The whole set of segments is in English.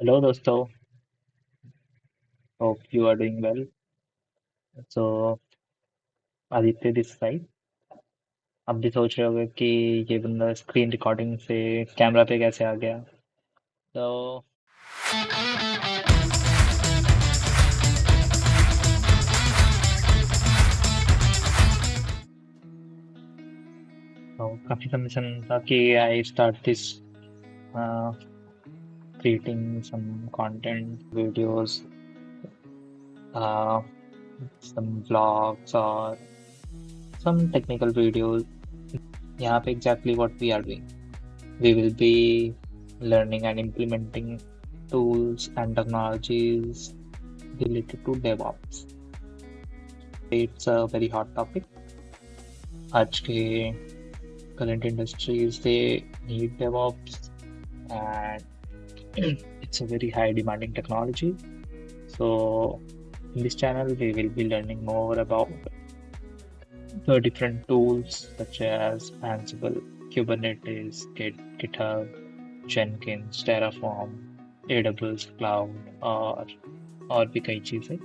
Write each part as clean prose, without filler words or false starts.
Hello दोस्तों। Hope you are doing well. So Aditya this side. आप भी सोच रहे होंगे कि ये बंदा स्क्रीन रिकॉर्डिंग से कैमरा पे कैसे आ गया। तो काफी समय से था कि I start this creating some content videos, uh, some vlogs or some technical videos. यहाँ पे exactly what we are doing. We will be learning and implementing tools and technologies related to DevOps. It's a very hot topic. आज के current industries they need DevOps and it's a very high demanding technology. So in this channel we will be learning more about the different tools such as Ansible, Kubernetes, GitHub, Jenkins, Terraform, AWS Cloud और भी कई चीज़ें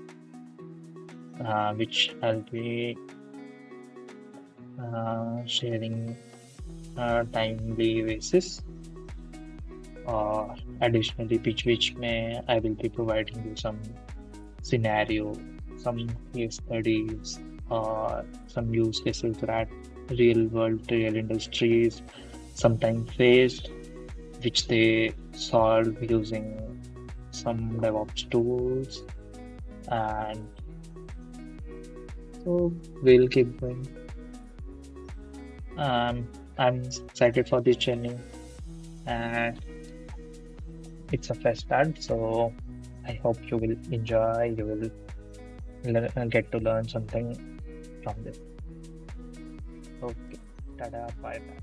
which I'll be sharing timely basis or additionally which may I will be providing you some scenario, some case studies or some use cases that real world real industries sometimes faced which they solve using some DevOps tools, and so we'll keep going. I'm excited for this journey, and it's a fresh start. So I hope you will enjoy. You will get to learn something from this. Okay, tada, bye bye.